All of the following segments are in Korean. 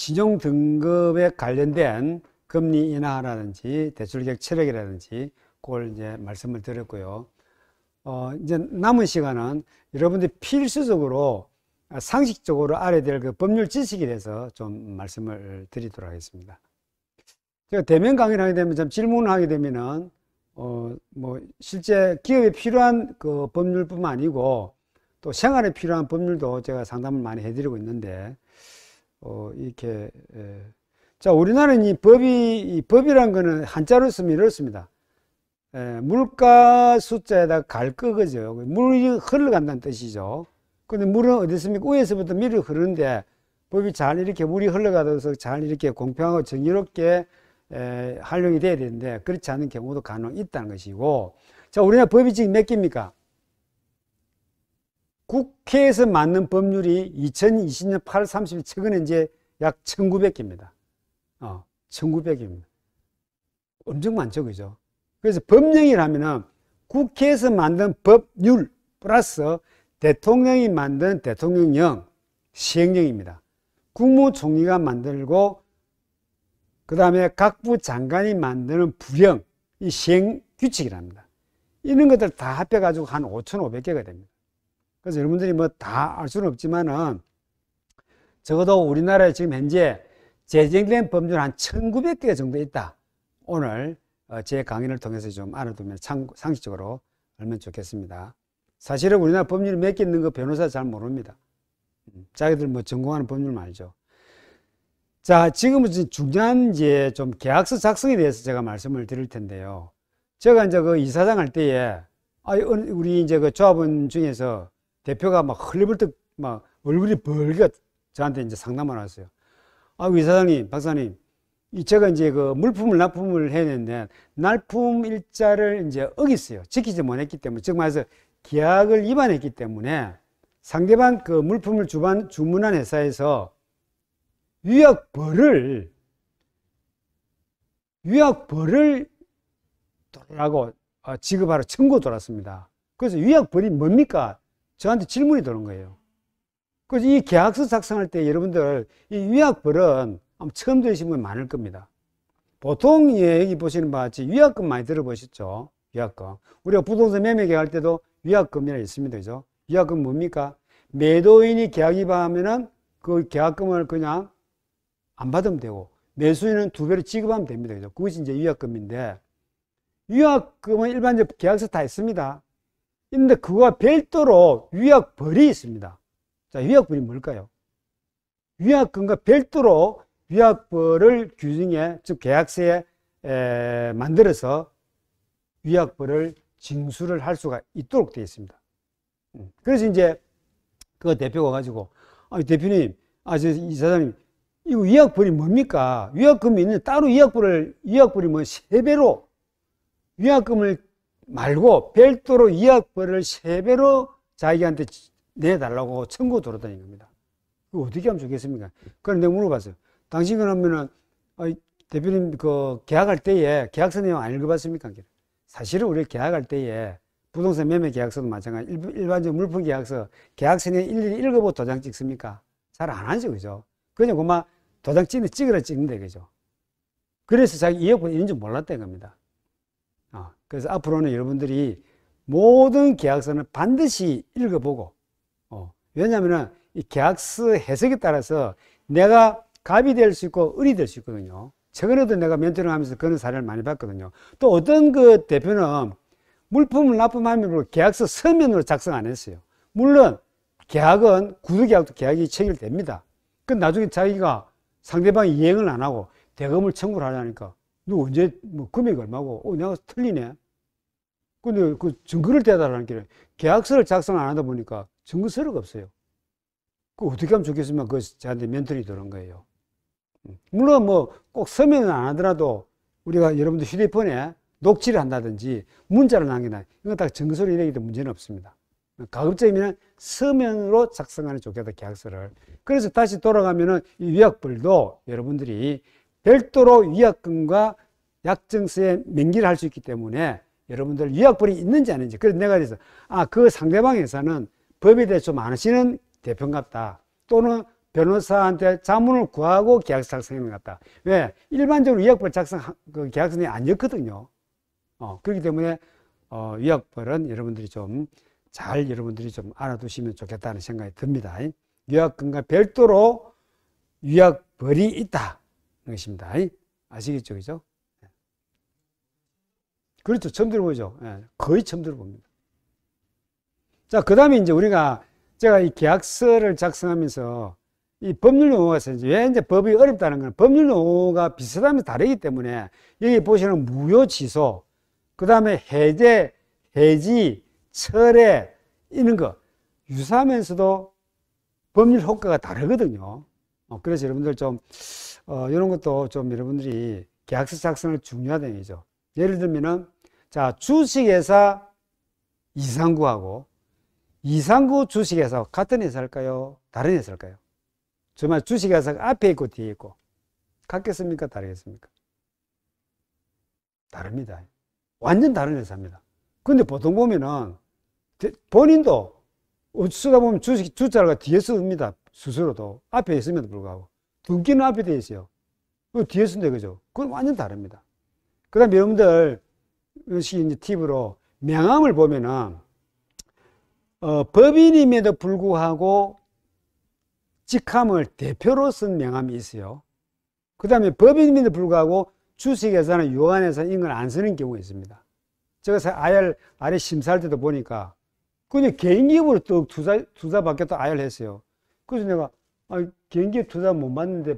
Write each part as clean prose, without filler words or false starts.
신용 등급에 관련된 금리 인하라든지 대출계획 체력이라든지 그걸 이제 말씀을 드렸고요. 이제 남은 시간은 여러분들이 필수적으로 상식적으로 알아야 될 그 법률 지식에 대해서 좀 말씀을 드리도록 하겠습니다. 제가 대면 강의를 하게 되면 좀 질문을 하게 되면은 뭐 실제 기업에 필요한 그 법률뿐만 아니고 또 생활에 필요한 법률도 제가 상담을 많이 해드리고 있는데 이렇게 자, 우리나라는 이 법이란 거는 한자로 쓰면 이렇습니다. 물가 숫자에다 갈 거죠. 물이 흘러간다는 뜻이죠. 근데 물은 어디 있습니까? 위에서부터 밑으로 흐르는데 법이 잘 이렇게 물이 흘러가서 잘 이렇게 공평하고 정의롭게 활용이 돼야 되는데 그렇지 않은 경우도 간혹 있다는 것이고, 자, 우리나라 법이 지금 몇 개입니까? 국회에서 만든 법률이 2020년 8월 30일 최근에 이제 약 1900개입니다. 1900개입니다. 엄청 많죠, 그죠? 그래서 법령이라면은 국회에서 만든 법률 플러스 대통령이 만든 대통령령, 시행령입니다. 국무총리가 만들고 그 다음에 각부 장관이 만드는 부령, 이 시행규칙이랍니다. 이런 것들 다 합해가지고 한 5,500개가 됩니다. 그래서 여러분들이 뭐 다 알 수는 없지만은 적어도 우리나라에 지금 현재 제정된 법률 한 1900개 정도 있다. 오늘 제 강의를 통해서 좀 알아두면 상식적으로 알면 좋겠습니다. 사실은 우리나라 법률이 몇 개 있는 거 변호사 잘 모릅니다. 자기들 뭐 전공하는 법률만 알죠. 자, 지금은 중요한 이제 좀 계약서 작성에 대해서 제가 말씀을 드릴 텐데요. 제가 이제 그 이사장 할 때에 우리 이제 그 조합원 중에서 대표가 막 흘리불떡 막 얼굴이 벌게 저한테 이제 상담을 왔어요. 이사장님, 박사님, 제가 이제 그 물품을 납품을 해야 되는데 납품 일자를 이제 어겼어요. 지키지 못했기 때문에, 즉 말해서 계약을 위반했기 때문에 상대방 그 물품을 주문한 회사에서 위약벌을 라고 지급하러 청구 들어왔습니다. 그래서 위약벌이 뭡니까? 저한테 질문이 들어온 거예요. 그래서 이 계약서 작성할 때 여러분들 이 위약벌은 아마 처음 들으신 분 많을 겁니다. 보통 여기 보시는 바와 같이 위약금 많이 들어보셨죠? 위약금. 우리가 부동산 매매 계약할 때도 위약금이라 있습니다. 그죠? 위약금 뭡니까? 매도인이 계약 위반하면은 그 계약금을 그냥 안 받으면 되고 매수인은 2배로 지급하면 됩니다. 그죠? 그것이 이제 위약금인데, 위약금은 일반적 계약서 다 있습니다. 근데 그거와 별도로 위약벌이 있습니다. 자, 위약벌이 뭘까요? 위약금과 별도로 위약벌을 규정에, 즉 계약서에 만들어서 위약벌을 징수를 할 수가 있도록 되어 있습니다. 그래서 이제 그 대표가 가지고 대표님, 이사장님, 이거 위약벌이 뭡니까? 위약금이 있는데 따로 위약벌이 뭐 3배로 위약금을 말고 별도로 위약벌을 3배로 자기한테 내달라고 청구 들어다닌 겁니다. 그거 어떻게 하면 좋겠습니까? 그래서 내가 물어봤어요. 당신 그러면은 대표님 그 계약할 때에 계약서 내용 안 읽어봤습니까? 사실은 우리 계약할 때에 부동산 매매 계약서도 마찬가지, 일반적 물품 계약서 계약서 내용 일일이 읽어보고 도장 찍습니까? 잘 안 하죠, 그죠? 그냥 그만 도장 찍으라 찍는데, 그죠? 그래서 자기 위약벌이 있는 줄 몰랐다는 겁니다. 그래서 앞으로는 여러분들이 모든 계약서는 반드시 읽어보고, 왜냐하면 이 계약서 해석에 따라서 내가 갑이 될 수 있고 을이 될 수 있거든요. 최근에도 내가 멘토링 하면서 그런 사례를 많이 봤거든요. 또 어떤 그 대표는 물품을 납품하면 계약서 서면으로 작성 안 했어요. 물론 계약은 구두계약도 계약이 체결됩니다. 그 나중에 자기가 상대방이 이행을 안 하고 대금을 청구를 하려니까 너 언제 뭐 금액이 얼마고 내가 틀리네. 근데 그 증거를 대달하는 게 계약서를 작성 안 하다 보니까 증거서류가 없어요. 그 어떻게 하면 좋겠으면 그 저한테 멘토링이 들어온 거예요. 물론 뭐 꼭 서면은 안 하더라도 우리가 여러분들 휴대폰에 녹취를 한다든지 문자를 남긴다, 이건 다 증거서류 이래기도 문제는 없습니다. 가급적이면 서면으로 작성하는 게 좋겠다, 계약서를. 그래서 다시 돌아가면은 이 위약벌도 여러분들이 별도로 위약금과 약정서에 명기를 할 수 있기 때문에 여러분들 위약벌이 있는지 아닌지. 그래서 내가 그래서 그 상대방 회사는 법에 대해 좀 아시는 대표인갑다, 또는 변호사한테 자문을 구하고 계약서 작성하는 것 같다. 왜? 일반적으로 위약벌 작성, 그 계약서는 아니었거든요. 그렇기 때문에, 위약벌은 여러분들이 여러분들이 좀 알아두시면 좋겠다는 생각이 듭니다. 위약금과 별도로 위약벌이 있다. 것입니다. 아시겠죠? 그죠? 그렇죠. 처음 들어보죠. 거의 처음 들어봅니다. 자, 그 다음에 이제 제가 이 계약서를 작성하면서 이 법률 용어가 있어요. 왜 이제 법이 어렵다는 건 법률 용어가 비슷하면 다르기 때문에 여기 보시는 무효 취소, 그 다음에 해제, 해지, 철회, 이런 거 유사하면서도 법률 효과가 다르거든요. 그래서 여러분들 이런 것도 여러분들이 계약서 작성을 중요하다는 얘기죠. 예를 들면은, 자, 주식회사 이상구하고 이상구 주식회사 같은 회사일까요? 다른 회사일까요? 정말 주식회사가 앞에 있고 뒤에 있고 같겠습니까? 다르겠습니까? 다릅니다. 완전 다른 회사입니다. 근데 보통 보면은 본인도 쓰다 보면 주자가 뒤에 씁니다. 스스로도 앞에 있음에도 불구하고 등기는 앞에 돼 있어요. 뒤에 쓴데 그죠? 그건 완전 다릅니다. 그 다음에 여러분들 이제 팁으로 명함을 보면은 법인임에도 불구하고 직함을 대표로 쓴 명함이 있어요. 그 다음에 법인임에도 불구하고 주식회사나 유한회사 이런 걸 안 쓰는 경우가 있습니다. 제가 아래 심사할 때도 보니까 그냥 개인기업으로 또 투자 받겠다 IR 했어요. 그래서 내가 개인기업 투자 못 받는데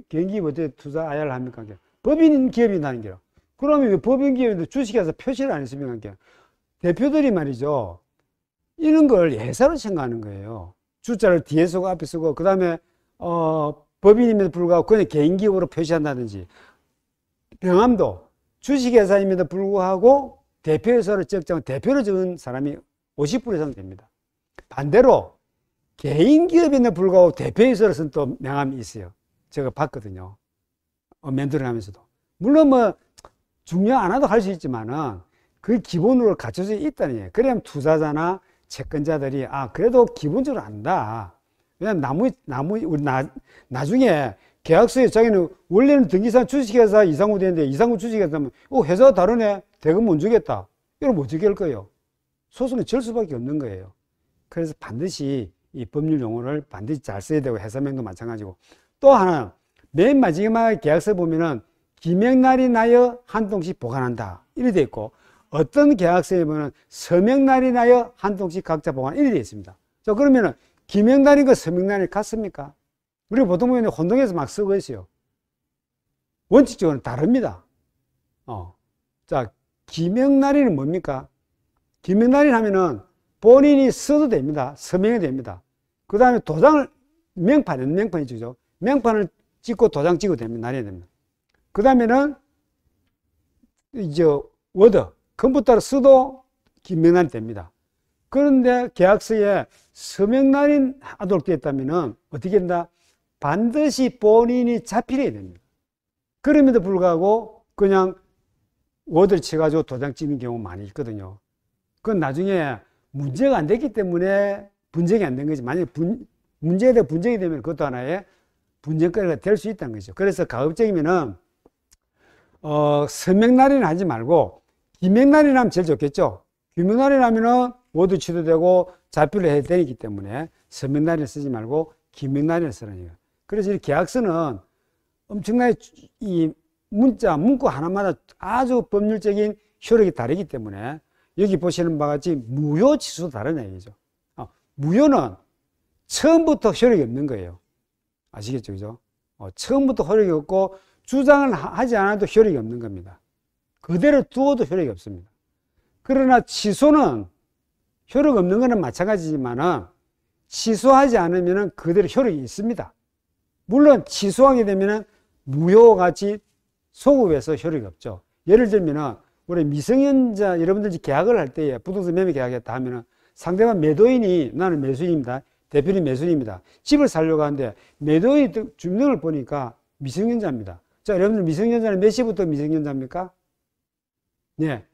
개인기업 어떻게 투자 IR을 합니까? 법인 기업이 나는 게요. 그러면 왜 법인 기업인데 주식회사 표시를 안 했습니까? 대표들이 말이죠. 이런 걸 회사로 생각하는 거예요. 주자를 뒤에 쓰고 앞에 쓰고, 그 다음에, 법인임에도 불구하고 그냥 개인기업으로 표시한다든지, 명함도 주식회사임에도 불구하고 대표회사로 적정한 대표로 적은 사람이 50% 이상 됩니다. 반대로 개인기업임에도 불구하고 대표회사로 쓴 또 명함이 있어요. 제가 봤거든요. 멘토링 하면서도. 물론 중요 안 하도 할 수 있지만은 그 기본으로 갖춰져 있다는 얘기예요. 그래야 투자자나 채권자들이 그래도 기본적으로 안다. 왜냐면 나중에 계약서에 자기는 원래는 등기상 주식회사 이상구 되는데 이상구 주식회사면 회사가 다르네. 대금 못 주겠다. 이러면 어떻게 할 거예요? 소송에 질 수밖에 없는 거예요. 그래서 반드시 이 법률 용어를 반드시 잘 써야 되고 회사명도 마찬가지고 또 하나 맨 마지막에 계약서 보면은 기명날이 나여 한 통씩 보관한다. 이렇게 돼 있고 어떤 계약서에 보면 서명날이 나여 한 통씩 각자 보관 이렇게 돼 있습니다. 자, 그러면은 기명날인과 서명날이 같습니까? 우리가 보통 보면 혼동해서 막 쓰고 있어요. 원칙적으로는 다릅니다. 자, 기명날이는 뭡니까? 기명날이 하면은 본인이 써도 됩니다. 서명이 됩니다. 그 다음에 명판이죠. 명판을 찍고 도장 찍어도 됩니다. 날이 됩니다. 그 다음에는 이제 워드, 컴퓨터로 써도 기명날이 됩니다. 그런데 계약서에 서명날이 하도록 되어 있다면은 어떻게 된다? 반드시 본인이 자필해야 됩니다. 그럼에도 불구하고 그냥 워드를 쳐가지고 도장 찍는 경우 많이 있거든요. 그건 나중에 문제가 안 됐기 때문에 분쟁이 안 된 거지. 만약에 문제에 대해 분쟁이 되면 그것도 하나의 분쟁거리가 될 수 있다는 거죠. 그래서 가급적이면은 서명날이는 하지 말고 기명날이나 하면 제일 좋겠죠. 기명날이라면은 워드 치도 되고 자필을 해야 되기 때문에 서명날을 쓰지 말고 기명날을 쓰라는 거예요. 그래서 이 계약서는 엄청나게 이 문구 하나마다 아주 법률적인 효력이 다르기 때문에 여기 보시는 바와 같이 무효 취소도 다른 얘기죠. 무효는 처음부터 효력이 없는 거예요. 아시겠죠? 그죠? 처음부터 효력이 없고 주장을 하지 않아도 효력이 없는 겁니다. 그대로 두어도 효력이 없습니다. 그러나 취소는 효력 없는 거는 마찬가지지만은 취소하지 않으면 그대로 효력이 있습니다. 물론 취소하게 되면은 무효와 같이 소급해서 효력이 없죠. 예를 들면은 우리 미성년자 여러분들이 계약을 할 때에 부동산 매매 계약했다 하면은 상대방 매도인이 나는 매수인입니다. 대표님 매수인입니다. 집을 살려고 하는데 매도인 주민등록을 보니까 미성년자입니다. 자, 여러분들 미성년자는 몇 시부터 미성년자입니까? 네.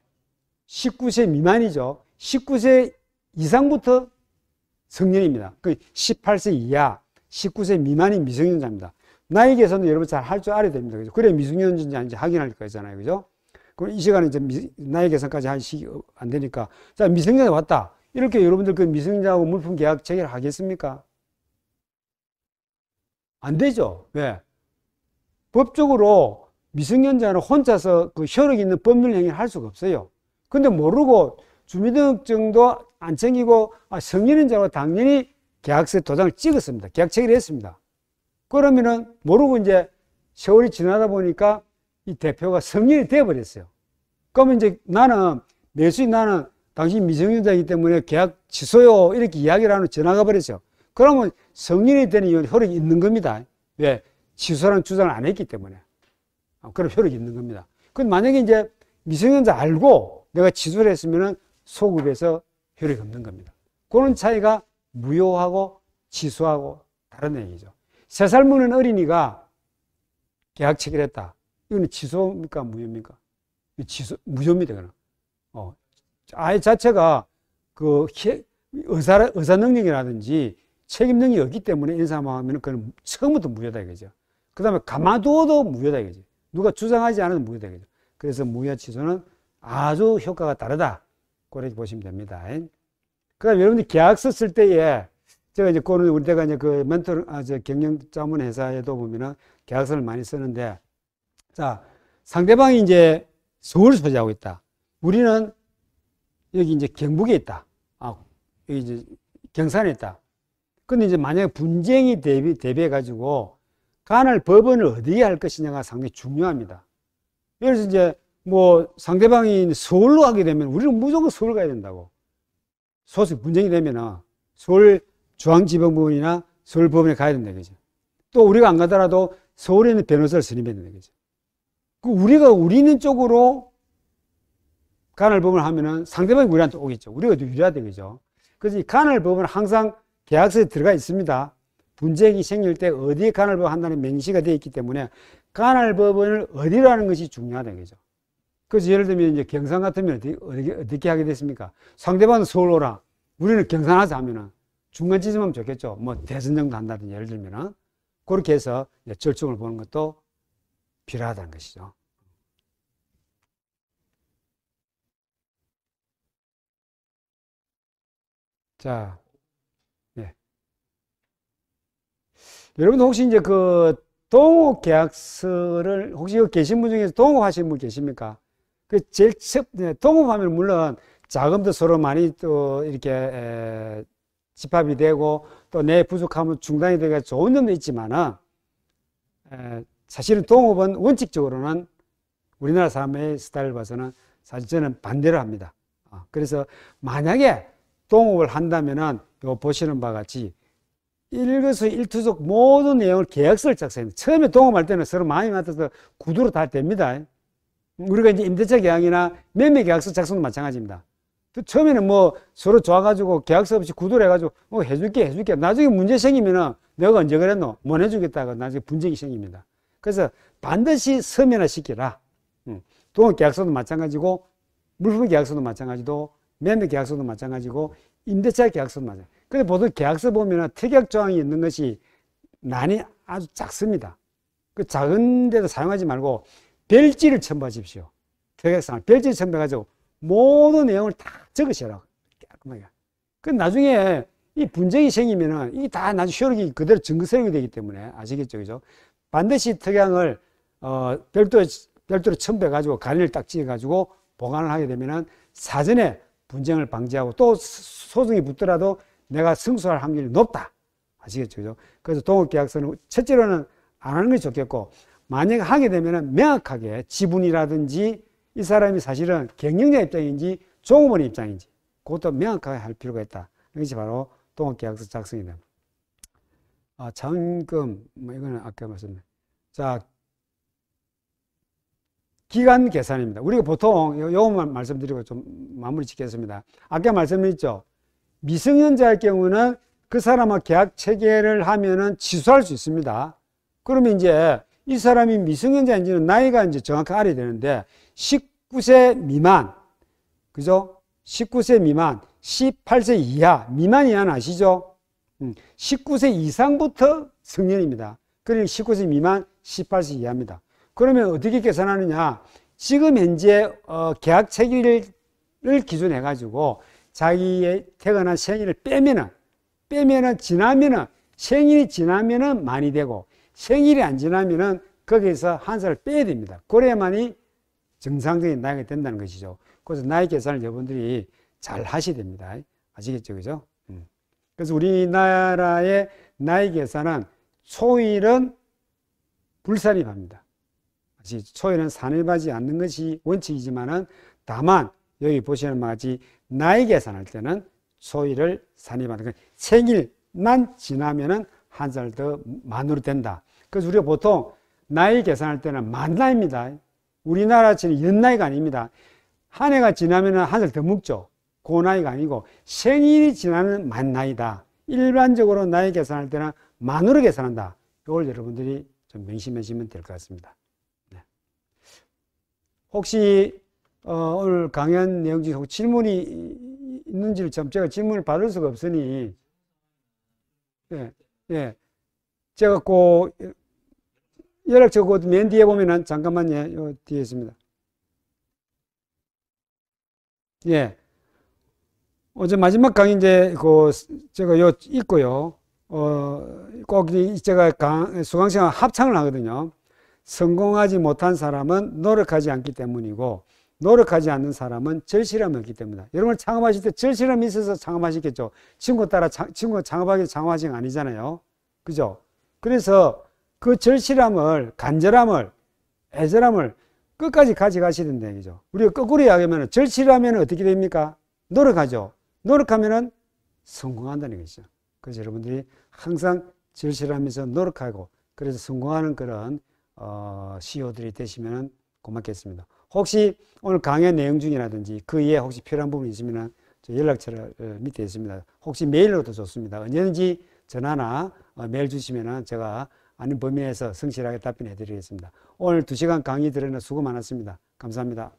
19세 미만이죠. 19세 이상부터 성년입니다. 그 18세 이하, 19세 미만이 미성년자입니다. 나이 계산도 여러분 잘 할 줄 알아야 됩니다. 그죠? 그래 미성년자인지 확인할 거잖아요. 그죠? 그럼 이 시간에 이제 나이 계산까지 하시기 안 되니까. 자, 미성년자 왔다. 이렇게 여러분들 그 미성년자하고 물품 계약 체결하겠습니까? 안 되죠. 왜? 법적으로 미성년자는 혼자서 그 효력 있는 법률 행위를 할 수가 없어요. 근데 모르고 주민등록증도 안 챙기고 성년인 줄 알고 당연히 계약서에 도장을 찍었습니다. 계약 체결했습니다. 그러면은 모르고 이제 세월이 지나다 보니까 이 대표가 성년이 되어버렸어요. 그러면 이제 나는 매수인 나는 당신 미성년자이기 때문에 계약 취소요 이렇게 이야기를 하는 전화가 버렸죠. 그러면 성년이 되는 이유는 효력이 있는 겁니다. 왜? 취소라는 주장을 안 했기 때문에. 그럼 효력이 있는 겁니다. 근데 만약에 이제 미성년자 알고 내가 취소를 했으면은 소급해서 효력이 없는 겁니다. 그런 차이가 무효하고 취소하고 다른 얘기죠. 3살 먹는 어린이가 계약 체결했다. 이거는 취소입니까? 무효입니까? 무효입니다. 그는. 아이 자체가 그 의사 능력이라든지 책임 능력이 없기 때문에 인사하면 그건 처음부터 무효다 이거죠. 그 다음에 가만두어도 무효다 이거죠. 누가 주장하지 않아도 무효다 이거죠. 그래서 무효 취소는 아주 효과가 다르다. 그렇게 보시면 됩니다. 그 다음에 여러분들 계약서 쓸 때에 제가 이제 그거는 우리 때가 이제 그 멘토, 경영 자문 회사에도 보면은 계약서를 많이 쓰는데, 자, 상대방이 이제 서울 소지하고 있다. 우리는 여기 이제 경북에 있다. 여기 이제 경산에 있다. 근데 이제 만약에 분쟁이 대비해가지고 간을 법원을 어디에 할 것이냐가 상당히 중요합니다. 그래서 이제 뭐 상대방이 서울로 하게 되면 우리는 무조건 서울 가야 된다고. 소속 분쟁이 되면은 서울 중앙지방법원이나 서울법원에 가야 된다 그죠. 또 우리가 안 가더라도 서울에 있는 변호사를 선임해야 된다 그죠. 우리 있는 쪽으로 간을 법원을 하면은 상대방이 우리한테 오겠죠. 우리가 더 유리하다 그죠. 그래서 이 간을 법원은 항상 계약서에 들어가 있습니다. 분쟁이 생길 때 어디에 간을 법원 한다는 명시가 되어 있기 때문에 간을 법원을 어디로 하는 것이 중요하다 그죠. 그래서 예를 들면 이제 경산 같으면 어떻게 하게 됐습니까? 상대방은 서울 오라. 우리는 경산 하자 하면은 중간 지점하면 좋겠죠. 뭐 대선 정도 한다든지 예를 들면은 그렇게 해서 이제 절충을 보는 것도 필요하다는 것이죠. 자, 예. 여러분들 혹시 이제 그 동업 계약서를 혹시 여기 계신 분 중에서 동업하시는 분 계십니까? 그 제일 동업하면 물론 자금도 서로 많이 또 이렇게 집합이 되고 또 내 부족하면 중단이 되기가 좋은 점도 있지만은 사실은 동업은 원칙적으로는 우리나라 사람의 스타일을 봐서는 사실 저는 반대를 합니다. 그래서 만약에 동업을 한다면은 요 보시는 바와 같이 일거수일투족 모든 내용을 계약서를 작성합니다. 처음에 동업할 때는 서로 마음이 맞아서 구두로 다 됩니다. 우리가 이제 임대차 계약이나 매매 계약서 작성도 마찬가지입니다. 처음에는 뭐 서로 좋아가지고 계약서 없이 구두를 해가지고 해줄게. 나중에 문제 생기면은 내가 언제 그랬노? 못 해주겠다고 나중에 분쟁이 생깁니다. 그래서 반드시 서면화 시키라. 동업 계약서도 마찬가지고 물품 계약서도 마찬가지고 매매 계약서도 마찬가지고 임대차 계약서도 마찬가지고. 근데 보통 계약서 보면은 특약 조항이 있는 것이 난이 아주 작습니다. 그 작은 데도 사용하지 말고 별지를 첨부하십시오. 특약사항을 별지를 첨부해가지고 모든 내용을 다 적으시라. 깔끔하게. 그 나중에 이 분쟁이 생기면은 이게 다 나중에 효력이 그대로 증거 세력이 되기 때문에 아시겠죠, 그죠? 반드시 특약을 별도로 첨부해가지고 간을 딱 지어가지고 보관을 하게 되면은 사전에 분쟁을 방지하고 또 소송이 붙더라도 내가 승소할 확률이 높다. 아시겠죠, 그죠? 그래서 동업계약서는 첫째로는 안 하는 것이 좋겠고, 만약에 하게 되면은 명확하게 지분이라든지 이 사람이 사실은 경영자 입장인지 종업원 입장인지 그것도 명확하게 할 필요가 있다. 이것이 바로 동업계약서 작성이다. 잔금, 뭐 이거는 아까 말씀드린. 자, 기간 계산입니다. 우리가 보통 요것만 말씀드리고 좀 마무리 짓겠습니다. 아까 말씀드렸죠. 미성년자의 경우는 그 사람과 계약 체결을 하면은 취소할 수 있습니다. 그러면 이제 이 사람이 미성년자인지는 나이가 이제 정확하게 알아야 되는데 19세 미만, 그죠? 19세 미만, 18세 이하, 미만 이하는 아시죠? 19세 이상부터 성년입니다. 그리고 19세 미만 18세 이하입니다. 그러면 어떻게 계산하느냐? 지금 현재 계약 체기를 기준해 가지고 자기의 태어난 생일을 빼면은 지나면은 생일이 지나면은 많이 되고 생일이 안 지나면은 거기에서 한 살을 빼야 됩니다. 그래야만이 정상적인 나이가 된다는 것이죠. 그래서 나이 계산을 여러분들이 잘 하셔야 됩니다. 아시겠죠? 그죠? 그래서 우리나라의 나이 계산은 초일은 불산입합니다. 초일은 산입하지 않는 것이 원칙이지만은 다만 여기 보시는 바와 같이 나이 계산할 때는 초일을 산입하는 거예요. 생일만 지나면은 한 살 더 만으로 된다. 그래서 우리가 보통 나이 계산할 때는 만 나이입니다. 우리나라처럼 연나이가 아닙니다. 한 해가 지나면은 한 살 더 먹죠. 그 나이가 아니고 생일이 지나면 만 나이다. 일반적으로 나이 계산할 때는 만으로 계산한다. 이걸 여러분들이 좀 명심하시면 될 것 같습니다. 네. 혹시 오늘 강연 내용 중에 질문이 있는지를 참 제가 질문을 받을 수가 없으니 제가 그 연락처 그 맨 뒤에 보면은 잠깐만요. 요 뒤에 있습니다. 어제 마지막 강의 이제 제가 요 있고요. 꼭 제가 수강생활 합창을 하거든요. 성공하지 못한 사람은 노력하지 않기 때문이고 노력하지 않는 사람은 절실함이 없기 때문이다. 여러분 창업하실 때 절실함이 있어서 창업하시겠죠. 친구 따라 친구 창업하기 창업하신 거 아니잖아요. 그죠? 그래서 그 절실함을, 간절함을, 애절함을 끝까지 가져가셔야 된다 얘기죠. 우리가 거꾸로 이야기하면 절실하면 어떻게 됩니까? 노력하죠. 노력하면은 성공한다는 것이죠. 그래서 여러분들이 항상 절실하면서 노력하고 그래서 성공하는 그런 CEO들이 되시면 고맙겠습니다. 혹시 오늘 강의 내용 중이라든지 그 이에 혹시 필요한 부분이 있으면 연락처를 밑에 있습니다. 혹시 메일로도 좋습니다. 언제든지 전화나 메일 주시면 제가 아는 범위 내에서 성실하게 답변해 드리겠습니다. 오늘 2시간 강의 들으는 수고 많았습니다. 감사합니다.